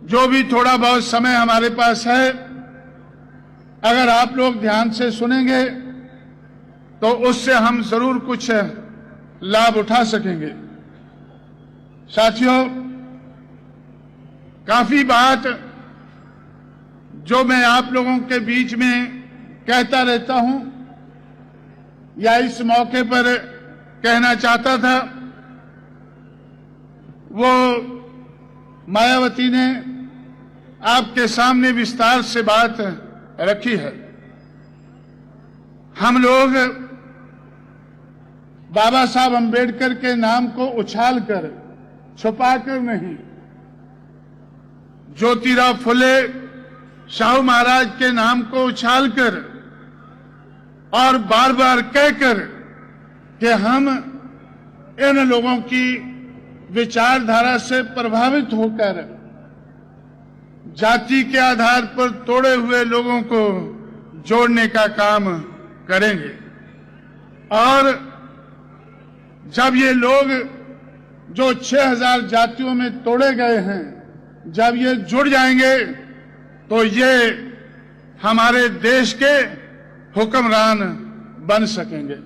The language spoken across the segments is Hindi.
जो भी थोड़ा बहुत समय हमारे पास है, अगर आप लोग ध्यान से सुनेंगे तो उससे हम जरूर कुछ लाभ उठा सकेंगे। साथियों, काफी बात जो मैं आप लोगों के बीच में कहता रहता हूं या इस मौके पर कहना चाहता था, वो मायावती ने आपके सामने विस्तार से बात रखी है। हम लोग बाबा साहब अंबेडकर के नाम को उछालकर, छुपाकर नहीं, ज्योतिराव फुले शाहू महाराज के नाम को उछालकर और बार बार कहकर कि हम इन लोगों की विचारधारा से प्रभावित होकर जाति के आधार पर तोड़े हुए लोगों को जोड़ने का काम करेंगे। और जब ये लोग जो 6000 जातियों में तोड़े गए हैं, जब ये जुड़ जाएंगे तो ये हमारे देश के हुक्मरान बन सकेंगे।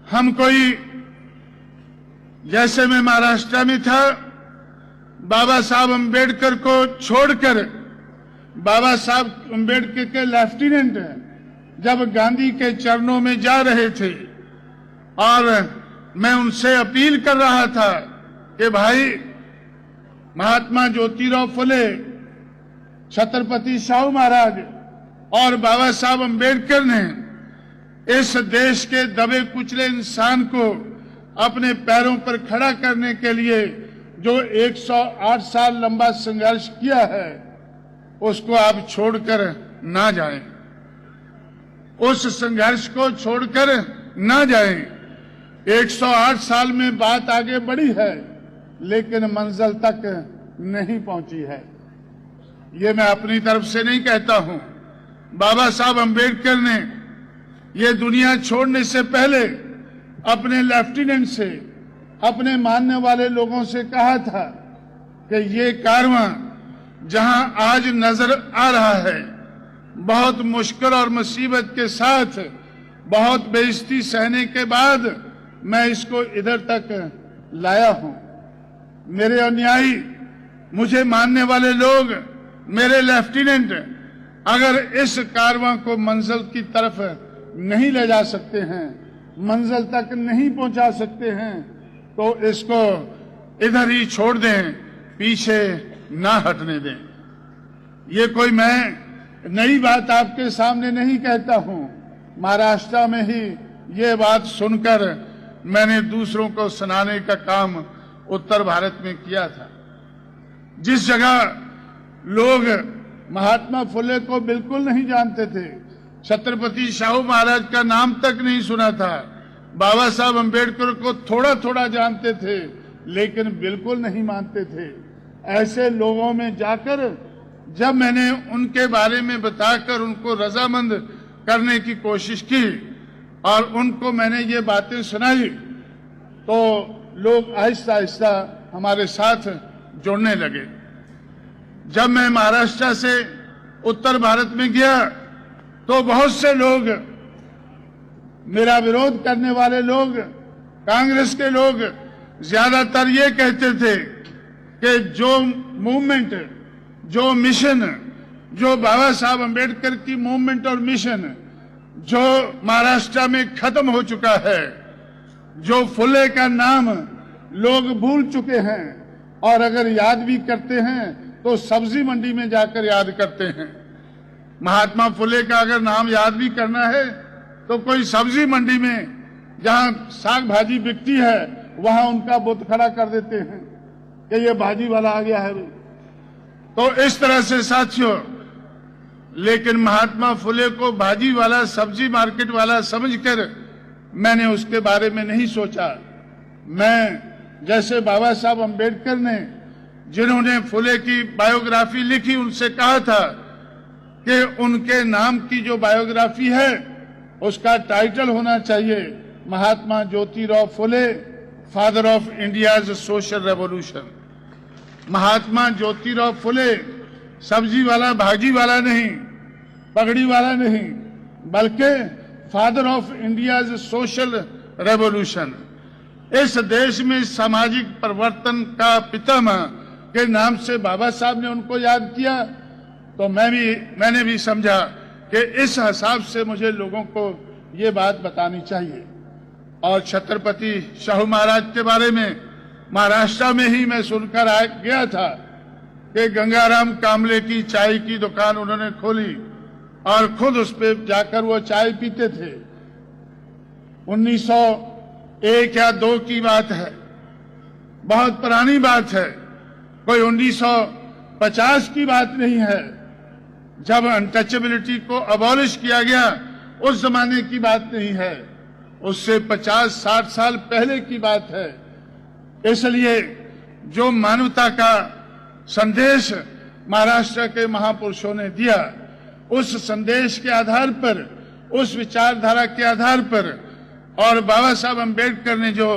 हम कोई, जैसे मैं महाराष्ट्र में था, बाबा साहब अंबेडकर को छोड़कर बाबा साहब अंबेडकर के लेफ्टिनेंट जब गांधी के चरणों में जा रहे थे और मैं उनसे अपील कर रहा था कि भाई, महात्मा ज्योतिराव फुले, छत्रपति शाहू महाराज और बाबा साहब अंबेडकर ने इस देश के दबे कुचले इंसान को अपने पैरों पर खड़ा करने के लिए जो 108 साल लंबा संघर्ष किया है, उसको आप छोड़कर ना जाएं, उस संघर्ष को छोड़कर ना जाएं। 108 साल में बात आगे बढ़ी है, लेकिन मंजिल तक नहीं पहुंची है। ये मैं अपनी तरफ से नहीं कहता हूं। बाबा साहब अंबेडकर ने ये दुनिया छोड़ने से पहले अपने लेफ्टिनेंट से, अपने मानने वाले लोगों से कहा था कि ये कारवां जहां आज नजर आ रहा है, बहुत मुश्किल और मुसीबत के साथ, बहुत बेइज्जती सहने के बाद मैं इसको इधर तक लाया हूं। मेरे अनुयायी, मुझे मानने वाले लोग, मेरे लेफ्टिनेंट अगर इस कारवां को मंजिल की तरफ नहीं ले जा सकते हैं, मंजिल तक नहीं पहुंचा सकते हैं, तो इसको इधर ही छोड़ दें, पीछे ना हटने दें। ये कोई मैं नई बात आपके सामने नहीं कहता हूं। महाराष्ट्र में ही ये बात सुनकर मैंने दूसरों को सुनाने का काम उत्तर भारत में किया था। जिस जगह लोग महात्मा फुले को बिल्कुल नहीं जानते थे, छत्रपति शाहू महाराज का नाम तक नहीं सुना था, बाबा साहब अंबेडकर को थोड़ा थोड़ा जानते थे लेकिन बिल्कुल नहीं मानते थे, ऐसे लोगों में जाकर जब मैंने उनके बारे में बताकर उनको रजामंद करने की कोशिश की और उनको मैंने ये बातें सुनाई, तो लोग आहिस्ता आहिस्ता हमारे साथ जुड़ने लगे। जब मैं महाराष्ट्र से उत्तर भारत में गया तो बहुत से लोग, मेरा विरोध करने वाले लोग, कांग्रेस के लोग ज्यादातर ये कहते थे कि जो मूवमेंट, जो मिशन, जो बाबा साहब अंबेडकर की मूवमेंट और मिशन जो महाराष्ट्र में खत्म हो चुका है, जो फुले का नाम लोग भूल चुके हैं और अगर याद भी करते हैं तो सब्जी मंडी में जाकर याद करते हैं। महात्मा फुले का अगर नाम याद भी करना है तो कोई सब्जी मंडी में जहां साग भाजी बिकती है वहां उनका बुत खड़ा कर देते हैं कि ये भाजी वाला आ गया है। तो इस तरह से साथियों, लेकिन महात्मा फुले को भाजी वाला, सब्जी मार्केट वाला समझकर मैंने उसके बारे में नहीं सोचा। मैं, जैसे बाबा साहब अंबेडकर ने, जिन्होंने फुले की बायोग्राफी लिखी, उनसे कहा था कि उनके नाम की जो बायोग्राफी है उसका टाइटल होना चाहिए Mahatma Jyotirao Phule, father of India's social revolution. Mahatma Jyotirao Phule सब्जी वाला भाजी वाला नहीं, पगड़ी वाला नहीं, बल्कि father of India's social revolution, इस देश में सामाजिक परिवर्तन का पितामह के नाम से बाबा साहब ने उनको याद किया। तो मैंने भी समझा कि इस हिसाब से मुझे लोगों को ये बात बतानी चाहिए। और छत्रपति शाहू महाराज के बारे में महाराष्ट्र में ही मैं सुनकर गया था कि गंगाराम कामले की चाय की दुकान उन्होंने खोली और खुद उस पे जाकर वो चाय पीते थे। 1901 या 2 की बात है, बहुत पुरानी बात है, कोई 1950 की बात नहीं है जब अनटचेबिलिटी को अबॉलिश किया गया, उस जमाने की बात नहीं है, उससे 50-60 साल पहले की बात है। इसलिए जो मानवता का संदेश महाराष्ट्र के महापुरुषों ने दिया, उस संदेश के आधार पर, उस विचारधारा के आधार पर, और बाबा साहब अम्बेडकर ने जो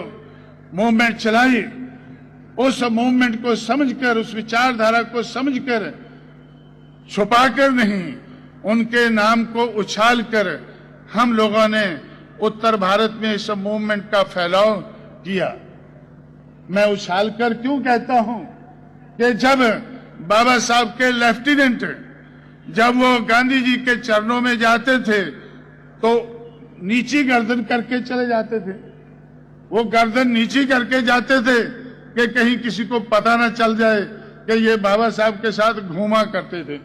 मूवमेंट चलाई, उस मूवमेंट को समझकर, उस विचारधारा को समझकर, छुपाकर नहीं, उनके नाम को उछालकर हम लोगों ने उत्तर भारत में इस मूवमेंट का फैलाव किया। मैं उछालकर क्यों कहता हूं कि जब बाबा साहब के लेफ्टिनेंट जब वो गांधी जी के चरणों में जाते थे तो नीची गर्दन करके चले जाते थे। वो गर्दन नीची करके जाते थे कि कहीं किसी को पता ना चल जाए कि ये बाबा साहब के साथ घूमा करते थे,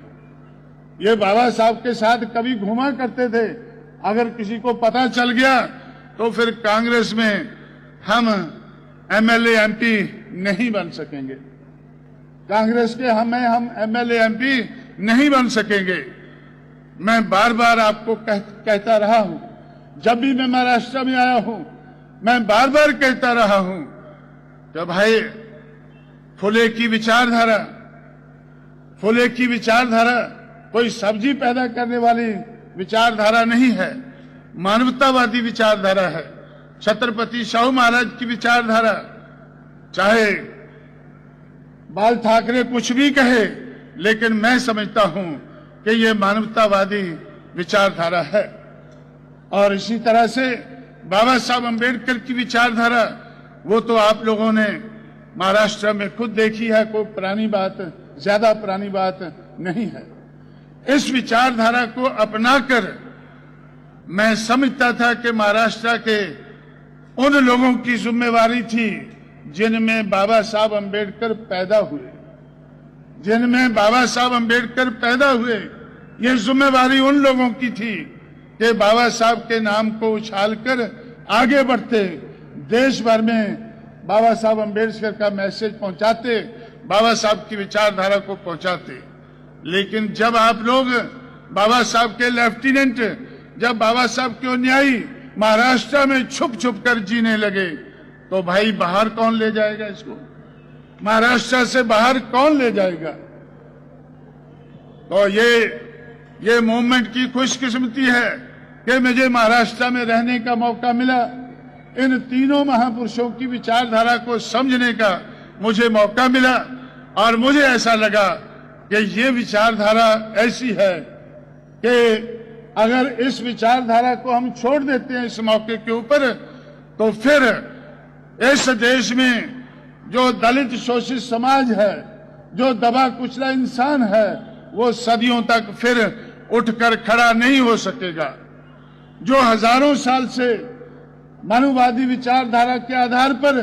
ये बाबा साहब के साथ कभी घूमा करते थे। अगर किसी को पता चल गया तो फिर कांग्रेस में हम एमएलए एमपी नहीं बन सकेंगे, कांग्रेस के हम एमएलए एमपी नहीं बन सकेंगे। मैं बार बार आपको कहता रहा हूं, जब भी मैं महाराष्ट्र में आया हूं, मैं बार बार कहता रहा हूं कि भाई फुले की विचारधारा कोई सब्जी पैदा करने वाली विचारधारा नहीं है, मानवतावादी विचारधारा है। छत्रपति शाहू महाराज की विचारधारा, चाहे बाल ठाकरे कुछ भी कहे, लेकिन मैं समझता हूं कि ये मानवतावादी विचारधारा है। और इसी तरह से बाबा साहब अम्बेडकर की विचारधारा, वो तो आप लोगों ने महाराष्ट्र में खुद देखी है, कोई पुरानी बात, ज्यादा पुरानी बात नहीं है। इस विचारधारा को अपनाकर मैं समझता था कि महाराष्ट्र के उन लोगों की जिम्मेवारी थी जिनमें बाबा साहब अम्बेडकर पैदा हुए, जिनमें बाबा साहब अम्बेडकर पैदा हुए। ये जिम्मेवारी उन लोगों की थी कि बाबा साहब के नाम को उछालकर आगे बढ़ते, देश भर में बाबा साहब अम्बेडकर का मैसेज पहुंचाते, बाबा साहब की विचारधारा को पहुंचाते। लेकिन जब आप लोग बाबा साहब के लेफ्टिनेंट, जब बाबा साहब के अनुयायी महाराष्ट्र में छुप छुप कर जीने लगे, तो भाई बाहर कौन ले जाएगा इसको? महाराष्ट्र से बाहर कौन ले जाएगा? तो ये मूवमेंट की खुशकिस्मती है कि मुझे महाराष्ट्र में रहने का मौका मिला, इन तीनों महापुरुषों की विचारधारा को समझने का मुझे मौका मिला। और मुझे ऐसा लगा कि ये विचारधारा ऐसी है कि अगर इस विचारधारा को हम छोड़ देते हैं इस मौके के ऊपर, तो फिर इस देश में जो दलित शोषित समाज है, जो दबा कुचला इंसान है, वो सदियों तक फिर उठकर खड़ा नहीं हो सकेगा। जो हजारों साल से मनुवादी विचारधारा के आधार पर,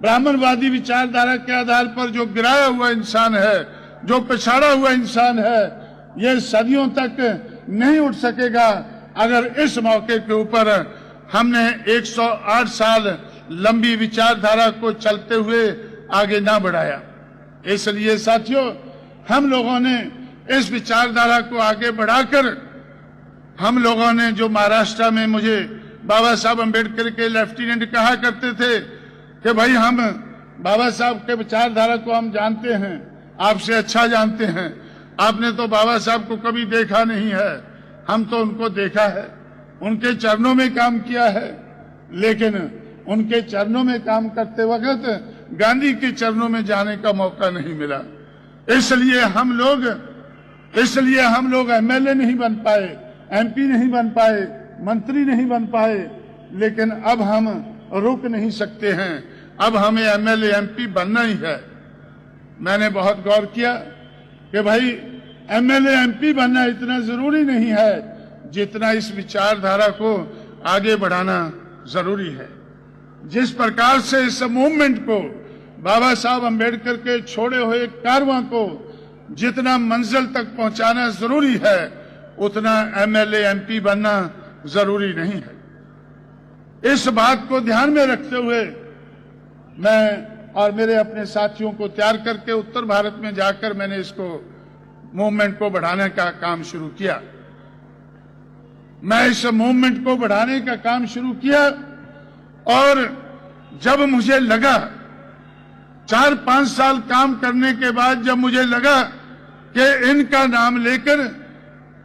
ब्राह्मणवादी विचारधारा के आधार पर जो गिराया हुआ इंसान है, जो पिछाड़ा हुआ इंसान है, ये सदियों तक नहीं उठ सकेगा अगर इस मौके के ऊपर हमने 108 साल लंबी विचारधारा को चलते हुए आगे ना बढ़ाया। इसलिए साथियों, हम लोगों ने इस विचारधारा को आगे बढ़ाकर, हम लोगों ने जो महाराष्ट्र में मुझे बाबा साहब अम्बेडकर के लेफ्टिनेंट कहा करते थे कि भाई हम बाबा साहब के विचारधारा को हम जानते हैं, आपसे अच्छा जानते हैं, आपने तो बाबा साहब को कभी देखा नहीं है, हम तो उनको देखा है, उनके चरणों में काम किया है। लेकिन उनके चरणों में काम करते वक्त गांधी के चरणों में जाने का मौका नहीं मिला। इसलिए हम लोग एमएलए नहीं बन पाए, एमपी नहीं बन पाए, मंत्री नहीं बन पाए। लेकिन अब हम रुक नहीं सकते हैं, अब हमें एमएलए एमपी बनना ही है। मैंने बहुत गौर किया कि भाई एमएलए एमपी बनना इतना जरूरी नहीं है जितना इस विचारधारा को आगे बढ़ाना जरूरी है। जिस प्रकार से इस मूवमेंट को, बाबा साहब अंबेडकर के छोड़े हुए कारवां को जितना मंजिल तक पहुंचाना जरूरी है, उतना एमएलए एमपी बनना जरूरी नहीं है। इस बात को ध्यान में रखते हुए मैं और मेरे अपने साथियों को तैयार करके उत्तर भारत में जाकर मैंने इसको मूवमेंट को बढ़ाने का काम शुरू किया। मैं इस मूवमेंट को बढ़ाने का काम शुरू किया और जब मुझे लगा 4-5 साल काम करने के बाद जब मुझे लगा कि इनका नाम लेकर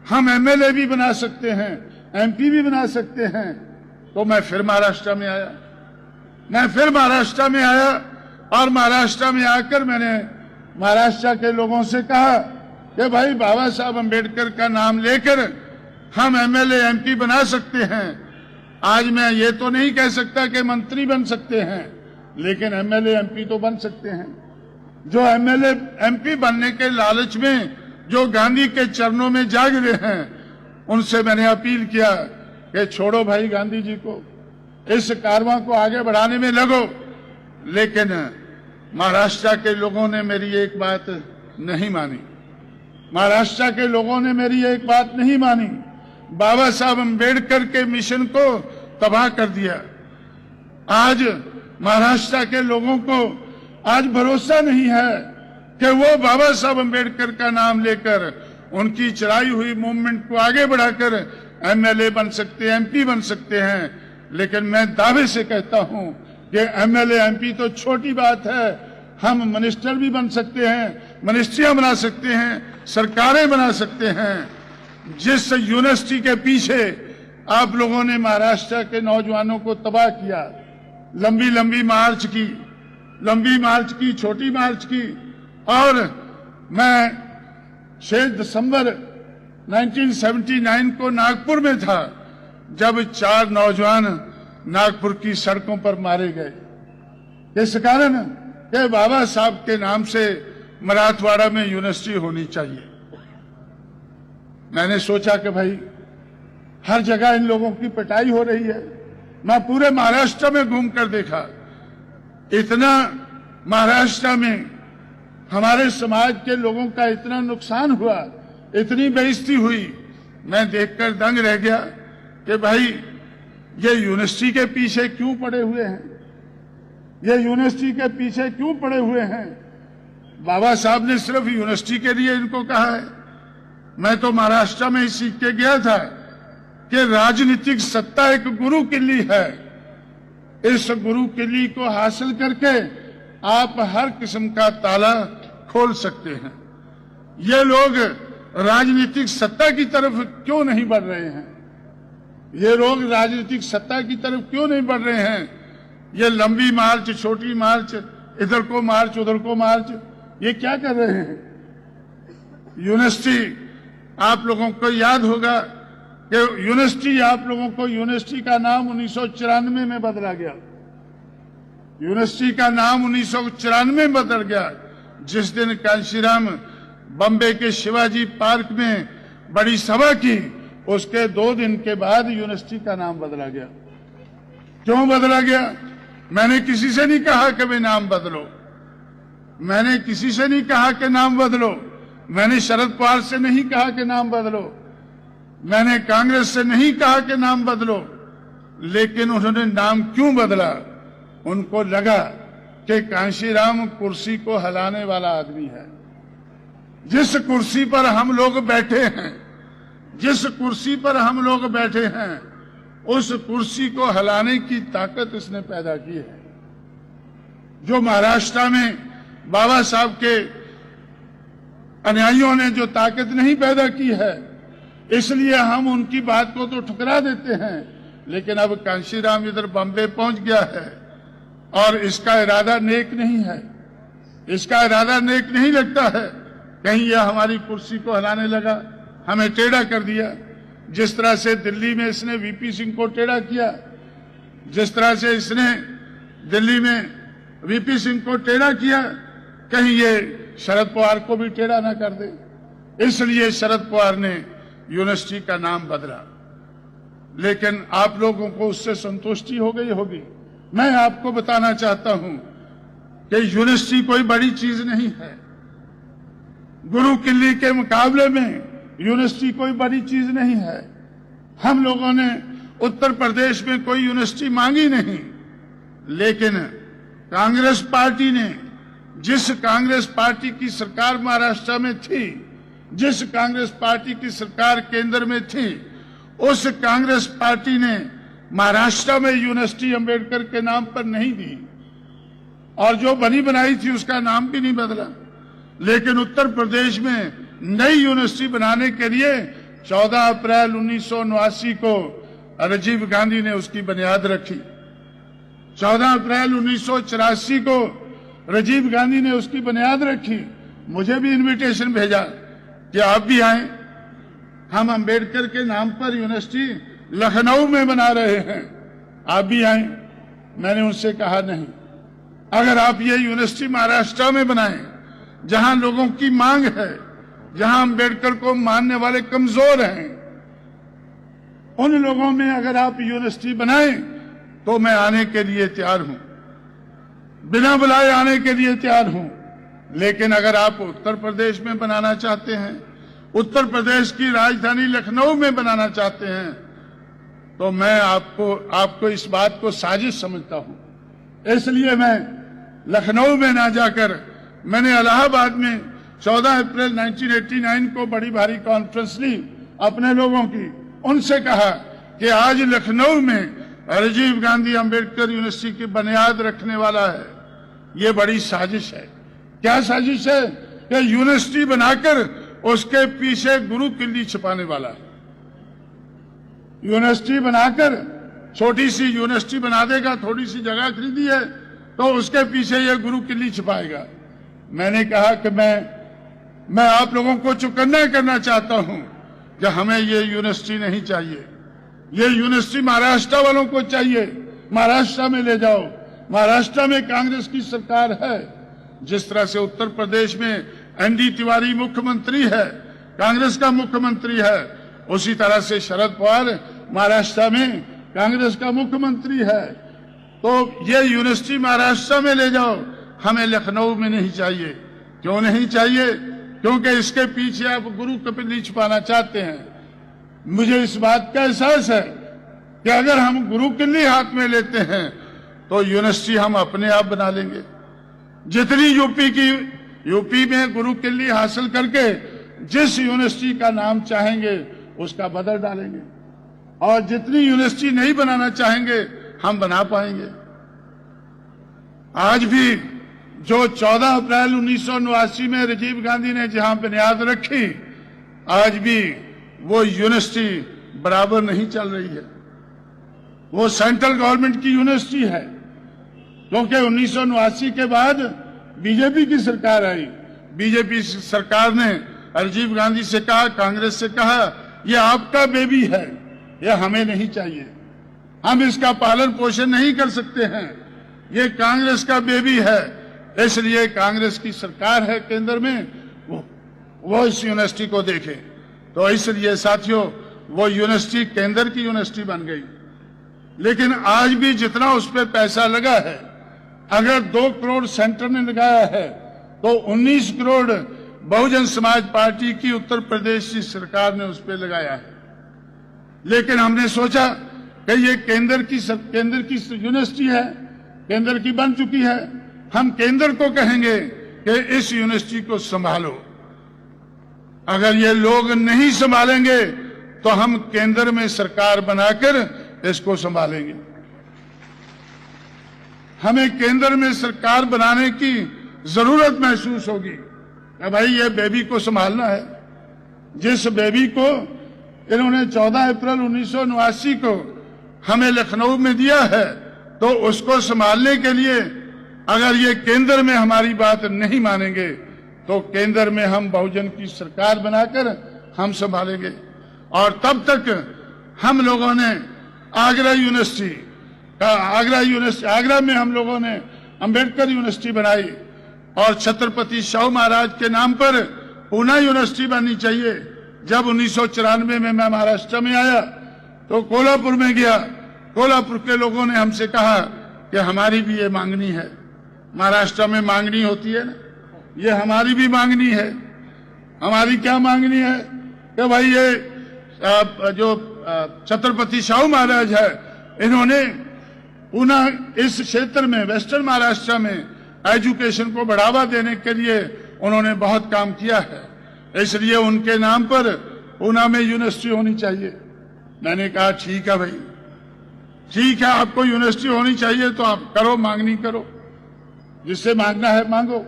हम एमएलए भी बना सकते हैं, एमपी भी बना सकते हैं, तो मैं फिर महाराष्ट्र में आया। और महाराष्ट्र में आकर मैंने महाराष्ट्र के लोगों से कहा कि भाई बाबा साहब अंबेडकर का नाम लेकर हम एमएलए एमपी बना सकते हैं। आज मैं ये तो नहीं कह सकता कि मंत्री बन सकते हैं, लेकिन एमएलए एमपी तो बन सकते हैं। जो एमएलए एमपी बनने के लालच में जो गांधी के चरणों में जाग रहे हैं, उनसे मैंने अपील किया कि छोड़ो भाई गांधी जी को, इस कारवां को आगे बढ़ाने में लगो। लेकिन महाराष्ट्र के लोगों ने मेरी एक बात नहीं मानी। महाराष्ट्र के लोगों ने मेरी एक बात नहीं मानी। बाबा साहब अंबेडकर के मिशन को तबाह कर दिया। आज महाराष्ट्र के लोगों को आज भरोसा नहीं है कि वो बाबा साहब अंबेडकर का नाम लेकर उनकी चलाई हुई मूवमेंट को आगे बढ़ाकर एमएलए बन सकते हैं, एमपी बन सकते हैं। लेकिन मैं दावे से कहता हूं कि एमएलए एमपी तो छोटी बात है, हम मिनिस्टर भी बन सकते हैं, मिनिस्ट्रियां बना सकते हैं, सरकारें बना सकते हैं। जिस यूनिवर्सिटी के पीछे आप लोगों ने महाराष्ट्र के नौजवानों को तबाह किया, लंबी लंबी मार्च की, छोटी मार्च की, और मैं 6 दिसंबर 1979 को नागपुर में था जब 4 नौजवान नागपुर की सड़कों पर मारे गए। इस कारण कि बाबा साहब के नाम से मराठवाड़ा में यूनिवर्सिटी होनी चाहिए। मैंने सोचा कि भाई हर जगह इन लोगों की पिटाई हो रही है। मैं पूरे महाराष्ट्र में घूमकर देखा, इतना महाराष्ट्र में हमारे समाज के लोगों का इतना नुकसान हुआ, इतनी बेइज्जती हुई। मैं देखकर दंग रह गया कि भाई ये यूनिवर्सिटी के पीछे क्यों पड़े हुए हैं, ये यूनिवर्सिटी के पीछे क्यों पड़े हुए हैं। बाबा साहब ने सिर्फ यूनिवर्सिटी के लिए इनको कहा है। मैं तो महाराष्ट्र में ही सीख के गया था कि राजनीतिक सत्ता एक गुरु किल्ली है। इस गुरु किल्ली को हासिल करके आप हर किस्म का ताला खोल सकते हैं। ये लोग राजनीतिक सत्ता की तरफ क्यों नहीं बढ़ रहे हैं? ये लोग राजनीतिक सत्ता की तरफ क्यों नहीं बढ़ रहे हैं? ये लंबी मार्च, छोटी मार्च, इधर को मार्च, उधर को मार्च, ये क्या कर रहे हैं? यूनिवर्सिटी, आप लोगों को याद होगा कि यूनिवर्सिटी का नाम 1994 में बदला गया। यूनिवर्सिटी का नाम 1994 में बदल गया। जिस दिन कांशीराम बम्बे के शिवाजी पार्क में बड़ी सभा की, उसके 2 दिन के बाद यूनिवर्सिटी का नाम बदला गया। क्यों बदला गया? मैंने किसी से नहीं कहा कि वे नाम बदलो, मैंने किसी से नहीं कहा कि नाम बदलो, मैंने शरद पवार से नहीं कहा कि नाम बदलो, मैंने कांग्रेस से नहीं कहा कि नाम बदलो। लेकिन उन्होंने नाम क्यों बदला? उनको लगा कि कांशीराम कुर्सी को हिलाने वाला आदमी है। जिस कुर्सी पर हम लोग बैठे हैं, जिस कुर्सी पर हम लोग बैठे हैं, उस कुर्सी को हिलाने की ताकत इसने पैदा की है। जो महाराष्ट्र में बाबा साहब के अनुयायियों ने जो ताकत नहीं पैदा की है, इसलिए हम उनकी बात को तो ठुकरा देते हैं। लेकिन अब कांशीराम इधर बम्बे पहुंच गया है और इसका इरादा नेक नहीं है, इसका इरादा नेक नहीं लगता है। कहीं यह हमारी कुर्सी को हिलाने लगा, हमें टेढ़ा कर दिया। जिस तरह से दिल्ली में इसने वीपी सिंह को टेढ़ा किया, जिस तरह से इसने दिल्ली में वीपी सिंह को टेढ़ा किया, कहीं ये शरद पवार को भी टेढ़ा ना कर दे। इसलिए शरद पवार ने यूनिवर्सिटी का नाम बदला। लेकिन आप लोगों को उससे संतुष्टि हो गई होगी। मैं आपको बताना चाहता हूं कि यूनिवर्सिटी कोई बड़ी चीज नहीं है। गुरु किल्ली के मुकाबले में यूनिवर्सिटी कोई बड़ी चीज नहीं है। हम लोगों ने उत्तर प्रदेश में कोई यूनिवर्सिटी मांगी नहीं, लेकिन कांग्रेस पार्टी ने, जिस कांग्रेस पार्टी की सरकार महाराष्ट्र में थी, जिस कांग्रेस पार्टी की सरकार केंद्र में थी, उस कांग्रेस पार्टी ने महाराष्ट्र में यूनिवर्सिटी अंबेडकर के नाम पर नहीं दी और जो बनी बनाई थी उसका नाम भी नहीं बदला। लेकिन उत्तर प्रदेश में नई यूनिवर्सिटी बनाने के लिए 14 अप्रैल 1979 को राजीव गांधी ने उसकी बुनियाद रखी। 14 अप्रैल 1984 को राजीव गांधी ने उसकी बुनियाद रखी। मुझे भी इनविटेशन भेजा कि आप भी आए, हम अंबेडकर के नाम पर यूनिवर्सिटी लखनऊ में बना रहे हैं, आप भी आए। मैंने उनसे कहा नहीं, अगर आप ये यूनिवर्सिटी महाराष्ट्र में बनाएं, जहां लोगों की मांग है, जहां अंबेडकर को मानने वाले कमजोर हैं, उन लोगों में अगर आप यूनिवर्सिटी बनाएं तो मैं आने के लिए तैयार हूं, बिना बुलाए आने के लिए तैयार हूं। लेकिन अगर आप उत्तर प्रदेश में बनाना चाहते हैं, उत्तर प्रदेश की राजधानी लखनऊ में बनाना चाहते हैं, तो मैं आपको इस बात को साजिश समझता हूं। इसलिए मैं लखनऊ में ना जाकर मैंने इलाहाबाद में 14 अप्रैल 1989 को बड़ी भारी कॉन्फ्रेंस ली अपने लोगों की। उनसे कहा कि आज लखनऊ में राजीव गांधी अंबेडकर यूनिवर्सिटी की बुनियाद रखने वाला है। ये बड़ी साजिश है। क्या साजिश है? कि यूनिवर्सिटी बनाकर उसके पीछे गुरु किल्ली छिपाने वाला है। यूनिवर्सिटी बनाकर छोटी सी यूनिवर्सिटी बना देगा, थोड़ी सी जगह खरीदी है तो उसके पीछे ये गुरु किल्ली छिपाएगा। मैंने कहा कि मैं आप लोगों को चौकन्ना करना चाहता हूं कि हमें ये यूनिवर्सिटी नहीं चाहिए। ये यूनिवर्सिटी महाराष्ट्र वालों को चाहिए। महाराष्ट्र में ले जाओ। महाराष्ट्र में कांग्रेस की सरकार है। जिस तरह से उत्तर प्रदेश में एनडी तिवारी मुख्यमंत्री है, कांग्रेस का मुख्यमंत्री है, उसी तरह से शरद पवार महाराष्ट्र में कांग्रेस का मुख्यमंत्री है। तो ये यूनिवर्सिटी महाराष्ट्र में ले जाओ, हमें लखनऊ में नहीं चाहिए। क्यों नहीं चाहिए? क्योंकि इसके पीछे आप गुरु किल्ली छुपाना चाहते हैं। मुझे इस बात का एहसास है कि अगर हम गुरु किल्ली हाथ में लेते हैं तो यूनिवर्सिटी हम अपने आप बना लेंगे। जितनी यूपी में गुरु किल्ली हासिल करके जिस यूनिवर्सिटी का नाम चाहेंगे उसका बदल डालेंगे, और जितनी यूनिवर्सिटी नहीं बनाना चाहेंगे हम बना पाएंगे। आज भी जो 14 अप्रैल 1979 में राजीव गांधी ने जहां बुनियाद रखी, आज भी वो यूनिवर्सिटी बराबर नहीं चल रही है। वो सेंट्रल गवर्नमेंट की यूनिवर्सिटी है, क्योंकि 1979 के बाद बीजेपी की सरकार आई। बीजेपी सरकार ने राजीव गांधी से कहा, कांग्रेस से कहा, ये आपका बेबी है, ये हमें नहीं चाहिए, हम इसका पालन पोषण नहीं कर सकते हैं, ये कांग्रेस का बेबी है। इसलिए कांग्रेस की सरकार है केंद्र में, वो इस यूनिवर्सिटी को देखे। तो इसलिए साथियों, वो यूनिवर्सिटी केंद्र की यूनिवर्सिटी बन गई। लेकिन आज भी जितना उस पर पैसा लगा है, अगर 2 करोड़ सेंटर ने लगाया है तो 19 करोड़ बहुजन समाज पार्टी की उत्तर प्रदेश की सरकार ने उस पर लगाया है। लेकिन हमने सोचा कि ये केंद्र की यूनिवर्सिटी है, केंद्र की बन चुकी है, हम केंद्र को कहेंगे कि इस यूनिवर्सिटी को संभालो। अगर ये लोग नहीं संभालेंगे तो हम केंद्र में सरकार बनाकर इसको संभालेंगे। हमें केंद्र में सरकार बनाने की जरूरत महसूस होगी कि भाई ये बेबी को संभालना है। जिस बेबी को इन्होंने 14 अप्रैल 1979 को हमें लखनऊ में दिया है, तो उसको संभालने के लिए अगर ये केंद्र में हमारी बात नहीं मानेंगे तो केंद्र में हम बहुजन की सरकार बनाकर हम संभालेंगे। और तब तक हम लोगों ने आगरा में हम लोगों ने अंबेडकर यूनिवर्सिटी बनाई और छत्रपति शाहू महाराज के नाम पर पूना यूनिवर्सिटी बननी चाहिए। जब 1994 में मैं महाराष्ट्र में आया तो कोल्हापुर में गया, कोल्हापुर के लोगों ने हमसे कहा कि हमारी भी ये मांगनी है। महाराष्ट्र में मांगनी होती है ना, ये हमारी भी मांगनी है। हमारी क्या मांगनी है कि भाई ये जो छत्रपति शाहू महाराज है, इन्होंने पूना इस क्षेत्र में वेस्टर्न महाराष्ट्र में एजुकेशन को बढ़ावा देने के लिए उन्होंने बहुत काम किया है, इसलिए उनके नाम पर पूना में यूनिवर्सिटी होनी चाहिए। मैंने कहा ठीक है भाई, ठीक है, आपको यूनिवर्सिटी होनी चाहिए तो आप करो, मांगनी करो, जिससे मांगना है मांगो।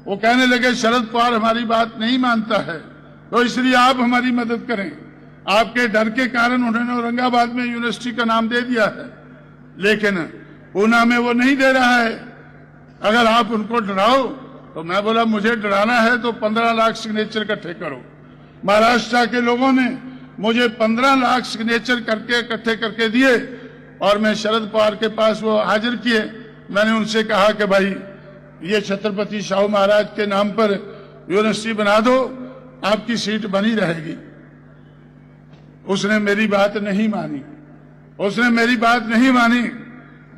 वो कहने लगे शरद पवार हमारी बात नहीं मानता है, तो इसलिए आप हमारी मदद करें। आपके डर के कारण उन्होंने औरंगाबाद में यूनिवर्सिटी का नाम दे दिया है, लेकिन पूना में वो नहीं दे रहा है। अगर आप उनको डराओ तो मैं बोला मुझे डराना है तो 15 लाख सिग्नेचर इकट्ठे करो। महाराष्ट्र के लोगों ने मुझे 15 लाख सिग्नेचर करके इकट्ठे करके दिए और मैं शरद पवार के पास वो हाजिर किए। मैंने उनसे कहा कि भाई ये छत्रपति शाहू महाराज के नाम पर यूनिवर्सिटी बना दो, आपकी सीट बनी रहेगी। उसने मेरी बात नहीं मानी,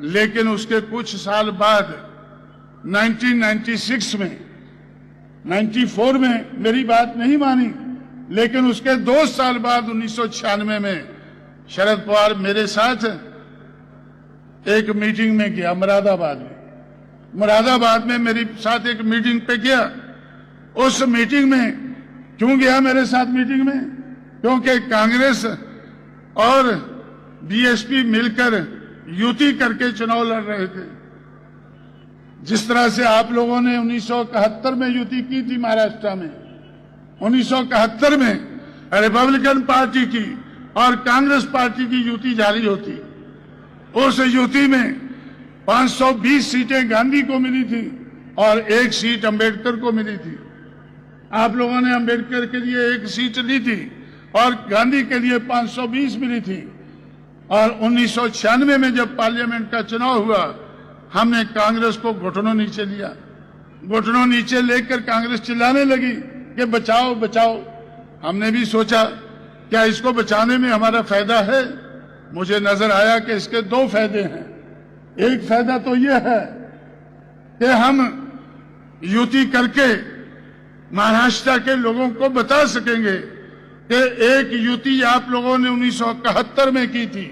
लेकिन उसके कुछ साल बाद 1996 में 94 में मेरी बात नहीं मानी, लेकिन उसके 2 साल बाद 1996 में शरद पवार मेरे साथ एक मीटिंग में गया मुरादाबाद में मेरे साथ एक मीटिंग पे गया। उस मीटिंग में क्यों गया मेरे साथ मीटिंग में? क्योंकि कांग्रेस और बीएसपी मिलकर युति करके चुनाव लड़ रहे थे। जिस तरह से आप लोगों ने 1971 में युति की थी महाराष्ट्र में, 1971 में रिपब्लिकन पार्टी की और कांग्रेस पार्टी की युति जारी होती। उस युति में 520 सीटें गांधी को मिली थी और 1 सीट अंबेडकर को मिली थी। आप लोगों ने अंबेडकर के लिए 1 सीट ली थी और गांधी के लिए 520 मिली थी। और 1996 में जब पार्लियामेंट का चुनाव हुआ, हमने कांग्रेस को घुटनों नीचे लिया। घुटनों नीचे लेकर कांग्रेस चिल्लाने लगी कि बचाओ बचाओ। हमने भी सोचा क्या इसको बचाने में हमारा फायदा है? मुझे नजर आया कि इसके 2 फायदे हैं। एक फायदा तो यह है कि हम युति करके महाराष्ट्र के लोगों को बता सकेंगे कि एक युति आप लोगों ने 1971 में की थी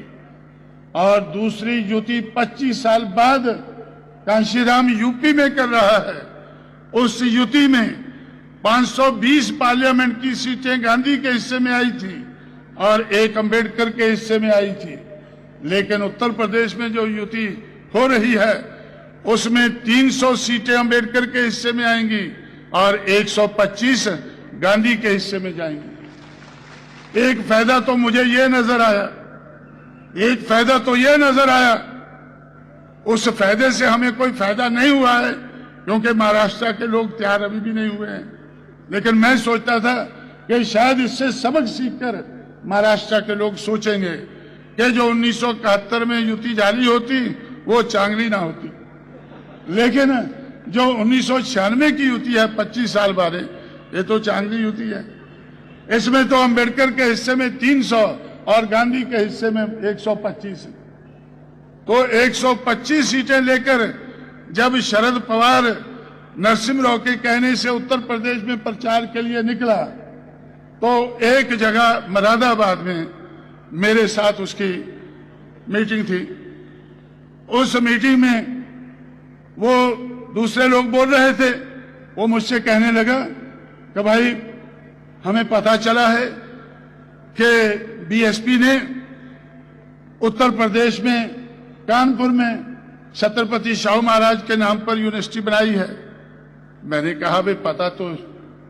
और दूसरी युति 25 साल बाद कांशीराम यूपी में कर रहा है। उस युति में 520 पार्लियामेंट की सीटें गांधी के हिस्से में आई थी और 1 अंबेडकर के हिस्से में आई थी। लेकिन उत्तर प्रदेश में जो युति हो रही है उसमें 300 सीटें अंबेडकर के हिस्से में आएंगी और 125 गांधी के हिस्से में जाएंगी। एक फायदा तो मुझे ये नजर आया, उस फायदे से हमें कोई फायदा नहीं हुआ है क्योंकि महाराष्ट्र के लोग तैयार अभी भी नहीं हुए हैं। लेकिन मैं सोचता था कि शायद इससे सबक सीखकर महाराष्ट्र के लोग सोचेंगे कि जो 1971 में युति जारी होती वो चांगली ना होती, लेकिन जो 1996 की युति है 25 साल बाद, ये तो चांगली युति है। इसमें तो अंबेडकर के हिस्से में 300 और गांधी के हिस्से में 125। तो 125 सीटें लेकर जब शरद पवार नरसिम्हा के कहने से उत्तर प्रदेश में प्रचार के लिए निकला तो एक जगह मुरादाबाद में मेरे साथ उसकी मीटिंग थी। उस मीटिंग में वो दूसरे लोग बोल रहे थे, वो मुझसे कहने लगा कि भाई हमें पता चला है कि बीएसपी ने उत्तर प्रदेश में कानपुर में छत्रपति शाहू महाराज के नाम पर यूनिवर्सिटी बनाई है। मैंने कहा भाई पता तो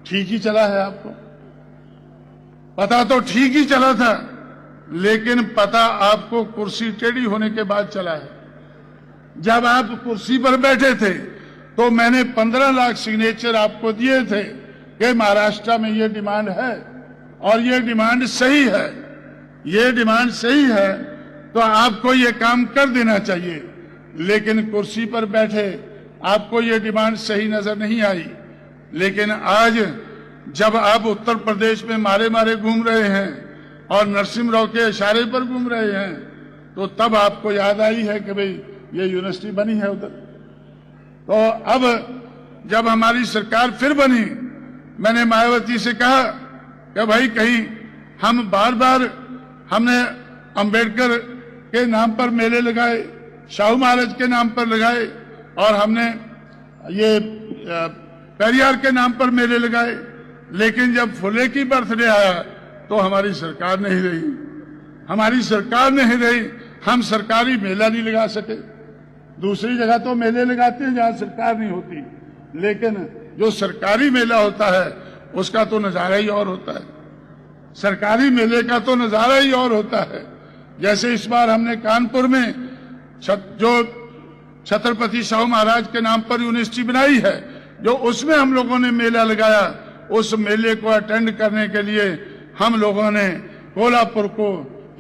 ठीक ही चला है, आपको पता तो ठीक ही चला था, लेकिन पता आपको कुर्सी टेढ़ी होने के बाद चला है। जब आप कुर्सी पर बैठे थे तो मैंने 15 लाख सिग्नेचर आपको दिए थे कि महाराष्ट्र में ये डिमांड है और ये डिमांड सही है, ये डिमांड सही है, तो आपको ये काम कर देना चाहिए। लेकिन कुर्सी पर बैठे आपको ये डिमांड सही नजर नहीं आई। लेकिन आज जब आप उत्तर प्रदेश में मारे मारे घूम रहे हैं और नरसिम्हा राव के इशारे पर घूम रहे हैं, तो तब आपको याद आई है कि भाई ये यूनिवर्सिटी बनी है उधर। तो अब जब हमारी सरकार फिर बनी, मैंने मायावती से कहा कि भाई कहीं हम बार बार हमने अंबेडकर के नाम पर मेले लगाए, शाहू महाराज के नाम पर लगाए और हमने ये पेरियार के नाम पर मेले लगाए, लेकिन जब फुले की बर्थडे आया तो हमारी सरकार नहीं रही, हमारी सरकार नहीं रही, हम सरकारी मेला नहीं लगा सके। दूसरी जगह तो मेले लगाते हैं जहां सरकार नहीं होती, लेकिन जो सरकारी मेला होता है उसका तो नजारा ही और होता है, सरकारी मेले का तो नजारा ही और होता है। जैसे इस बार हमने कानपुर में जो छत्रपति शाहू महाराज के नाम पर यूनिवर्सिटी बनाई है, जो उसमें हम लोगों ने मेला लगाया, उस मेले को अटेंड करने के लिए हम लोगों ने कोल्हापुर को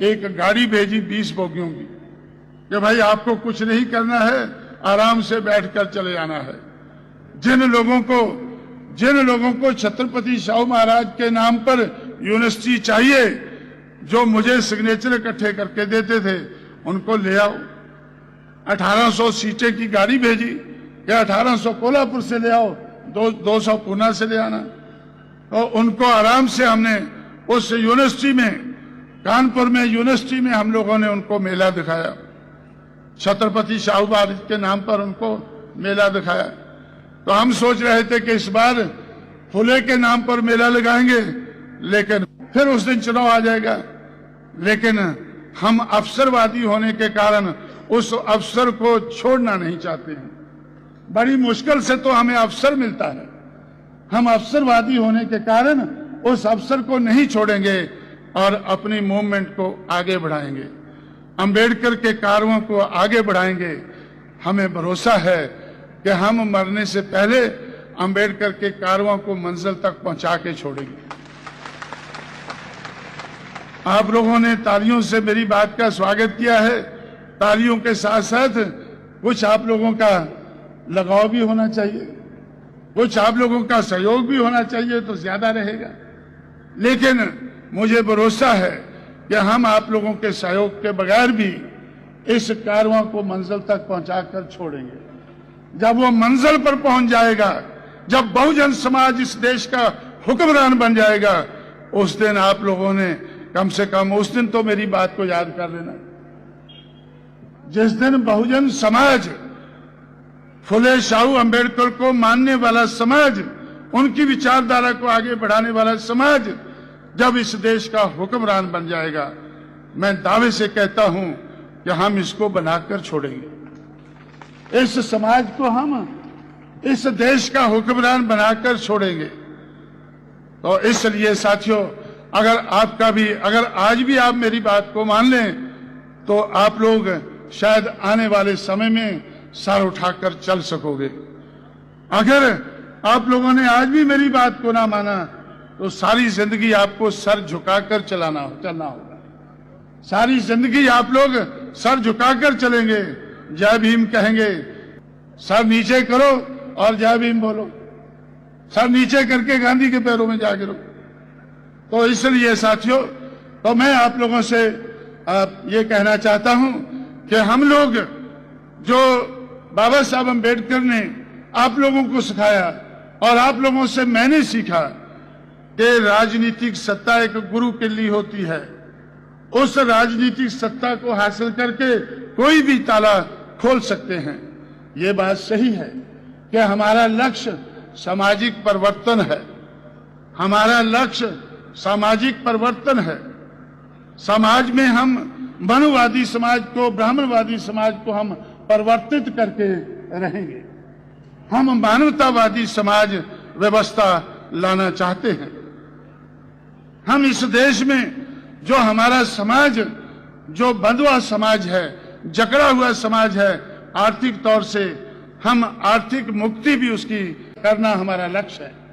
एक गाड़ी भेजी 20 बोगियों की कि भाई आपको कुछ नहीं करना है, आराम से बैठकर चले जाना है। जिन लोगों को छत्रपति शाहू महाराज के नाम पर यूनिवर्सिटी चाहिए, जो मुझे सिग्नेचर इकट्ठे करके देते थे, उनको ले आओ। 1800 सीटें की गाड़ी भेजी कि 1800 कोल्हापुर से ले आओ, 200 पूना से ले आना। तो उनको आराम से हमने उस यूनिवर्सिटी में, कानपुर में यूनिवर्सिटी में हम लोगों ने उनको मेला दिखाया, छत्रपति शाहू महाराज के नाम पर उनको मेला दिखाया। तो हम सोच रहे थे कि इस बार फुले के नाम पर मेला लगाएंगे, लेकिन फिर उस दिन चुनाव आ जाएगा। लेकिन हम अवसरवादी होने के कारण उस अवसर को छोड़ना नहीं चाहते हैं। बड़ी मुश्किल से तो हमें अवसर मिलता है, हम अवसरवादी होने के कारण उस अवसर को नहीं छोड़ेंगे और अपनी मूवमेंट को आगे बढ़ाएंगे, अंबेडकर के कार्यों को आगे बढ़ाएंगे। हमें भरोसा है कि हम मरने से पहले अंबेडकर के कार्यों को मंजिल तक पहुंचा के छोड़ेंगे। आप लोगों ने तालियों से मेरी बात का स्वागत किया है। तालियों के साथ साथ कुछ आप लोगों का लगाव भी होना चाहिए, कुछ आप लोगों का सहयोग भी होना चाहिए, तो ज्यादा रहेगा। लेकिन मुझे भरोसा है कि हम आप लोगों के सहयोग के बगैर भी इस कारवां को मंजिल तक पहुंचाकर छोड़ेंगे। जब वो मंजिल पर पहुंच जाएगा, जब बहुजन समाज इस देश का हुक्मरान बन जाएगा, उस दिन आप लोगों ने कम से कम उस दिन तो मेरी बात को याद कर लेना। जिस दिन बहुजन समाज, फुले शाहू अंबेडकर को मानने वाला समाज, उनकी विचारधारा को आगे बढ़ाने वाला समाज जब इस देश का हुक्मरान बन जाएगा, मैं दावे से कहता हूं कि हम इसको बनाकर छोड़ेंगे। इस समाज को हम इस देश का हुक्मरान बनाकर छोड़ेंगे। तो इसलिए साथियों, अगर आज भी आप मेरी बात को मान लें, तो आप लोग शायद आने वाले समय में सर उठाकर चल सकोगे। अगर आप लोगों ने आज भी मेरी बात को ना माना, तो सारी जिंदगी आपको सर झुकाकर चलना होगा। सारी जिंदगी आप लोग सर झुकाकर चलेंगे, जय भीम कहेंगे, सर नीचे करो और जय भीम बोलो, सर नीचे करके गांधी के पैरों में जा गिरो। तो इसलिए साथियों, तो मैं आप लोगों से ये कहना चाहता हूं कि हम लोग, जो बाबा साहब अंबेडकर ने आप लोगों को सिखाया और आप लोगों से मैंने सीखा कि राजनीतिक सत्ता एक गुरु के लिए होती है। उस राजनीतिक सत्ता को हासिल करके कोई भी ताला खोल सकते हैं। ये बात सही है कि हमारा लक्ष्य सामाजिक परिवर्तन है, हमारा लक्ष्य सामाजिक परिवर्तन है। समाज में हम मनुवादी समाज को, ब्राह्मणवादी समाज को हम परिवर्तित करके रहेंगे। हम मानवतावादी समाज व्यवस्था लाना चाहते हैं। हम इस देश में जो हमारा समाज, जो बंधुआ समाज है, जकड़ा हुआ समाज है, आर्थिक तौर से हम आर्थिक मुक्ति भी उसकी करना हमारा लक्ष्य है।